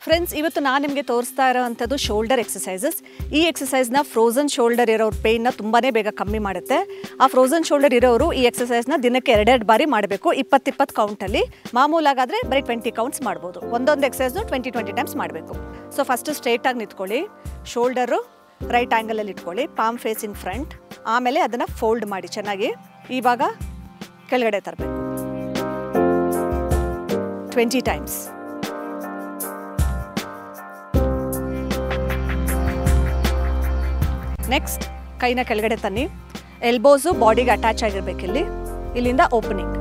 Friends, ಇವತ್ತು ನಾನು ನಿಮಗೆ ತೋರಿಸ್ತಾ ಇರೋವಂಥದ್ದು ಶೋಲ್ಡರ್ ಎಕ್ಸಸೈಸಸ್. ಈ ಎಕ್ಸಸೈಸ್ನ ಫ್ರೋಝನ್ ಶೋಲ್ಡರ್ ಇರೋರ ಪೇಯ್ನ ತುಂಬಾ ಬೇಗ ಕಮ್ಮಿ ಮಾಡುತ್ತೆ. ಆ ಫ್ರೋಝನ್ ಶೋಲ್ಡರ್ ಇರೋರು ಈ ಎಕ್ಸಸೈಸ್ನ ದಿನಕ್ಕೆ 2 ಬಾರಿ ಮಾಡಬೇಕು, 20 ಕೌಂಟಲ್ಲಿ. ಮಾಮೂಲಾಗಾದರೆ ಬರೀ 20 ಕೌಂಟ್ಸ್ ಮಾಡ್ಬೋದು. ಒಂದೊಂದು ಎಕ್ಸಸೈಸ್ನು 20 ಟೈಮ್ಸ್ ಮಾಡಬೇಕು. ಸೊ ಫಸ್ಟು ಸ್ಟ್ರೇಟಾಗಿ ನಿಂತ್ಕೊಳ್ಳಿ, ಶೋಲ್ಡರು ರೈಟ್ ಆ್ಯಂಗಲಲ್ಲಿ ಇಟ್ಕೊಳ್ಳಿ, ಪಾಮ್ ಫೇಸಿಂಗ್ ಫ್ರಂಟ್. ಆಮೇಲೆ ಅದನ್ನು ಫೋಲ್ಡ್ ಮಾಡಿ ಚೆನ್ನಾಗಿ. ಇವಾಗ ಕೆಳಗಡೆ ತರಬೇಕು 20 ಟೈಮ್ಸ್. ನೆಕ್ಸ್ಟ್ ಕೈನ ಕೆಳಗಡೆ ತನ್ನಿ, ಎಲ್ಬೋಸು ಬಾಡಿಗೆ ಅಟ್ಯಾಚ್ ಆಗಿರ್ಬೇಕಿಲ್ಲಿ, ಇಲ್ಲಿಂದ ಓಪನಿಂಗ್.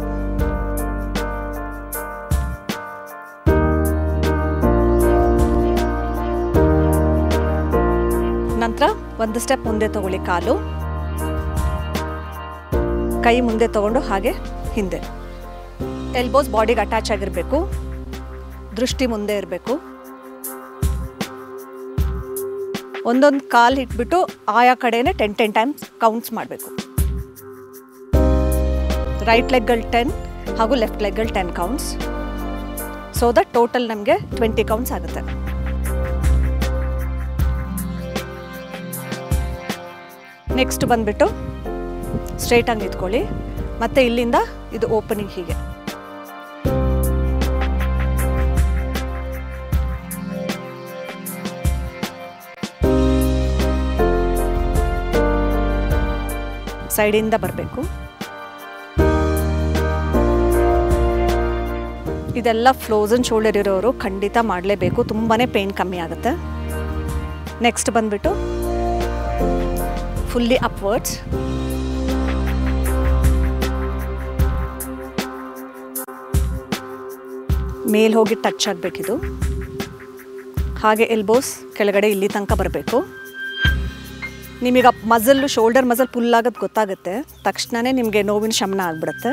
ನಂತರ ಒಂದು ಸ್ಟೆಪ್ ಮುಂದೆ ತಗೊಳ್ಳಿ, ಕಾಲು ಕೈ ಮುಂದೆ ತಗೊಂಡು ಹಾಗೆ ಹಿಂದೆ. ಎಲ್ಬೋಸ್ ಬಾಡಿಗೆ ಅಟ್ಯಾಚ್ ಆಗಿರಬೇಕು, ದೃಷ್ಟಿ ಮುಂದೆ ಇರಬೇಕು. ಒಂದೊಂದು ಕಾಲು ಇಟ್ಬಿಟ್ಟು ಆಯಾ ಕಡೆನೇ 10 ಟೈಮ್ಸ್ ಕೌಂಟ್ಸ್ ಮಾಡಬೇಕು. ರೈಟ್ ಲೆಗ್ಗಳು 10 ಹಾಗೂ ಲೆಫ್ಟ್ ಲೆಗ್ಗಳು 10 ಕೌಂಟ್ಸ್. ಸೊ ದಟ್ ಟೋಟಲ್ ನಮಗೆ 20 ಕೌಂಟ್ಸ್ ಆಗುತ್ತೆ. ನೆಕ್ಸ್ಟ್ ಬಂದುಬಿಟ್ಟು ಸ್ಟ್ರೈಟಾಗಿ ನಿಂತ್ಕೊಳ್ಳಿ, ಮತ್ತು ಇಲ್ಲಿಂದ ಇದು ಓಪನಿಂಗ್ ಹೀಗೆ. ಸೈಡಿಂದ ಬರಬೇಕು. ಇದೆಲ್ಲ ಫ್ರೋಝನ್ ಶೋಲ್ಡರ್ ಇರೋರು ಖಂಡಿತ ಮಾಡಲೇಬೇಕು, ತುಂಬಾ ಪೇಯ್ನ್ ಕಮ್ಮಿ ಆಗುತ್ತೆ. ನೆಕ್ಸ್ಟ್ ಬಂದುಬಿಟ್ಟು ಫುಲ್ಲಿ ಅಪ್ವರ್ಡ್ಸ್. ಮೇಲ್ ಹೋಗಿ ಟಚ್ ಆಗಬೇಕಿದು. ಹಾಗೆ ಎಲ್ಬೋಸ್ ಕೆಳಗಡೆ ಇಲ್ಲಿ ತನಕ ಬರಬೇಕು. ನಿಮಗೆ ಮಸಲ್ಲು ಶೋಲ್ಡರ್ ಮಸಲ್ ಫುಲ್ ಆಗೋದು ಗೊತ್ತಾಗುತ್ತೆ, ತಕ್ಷಣವೇ ನಿಮಗೆ ನೋವಿನ ಶಮನ ಆಗಿಬಿಡುತ್ತೆ.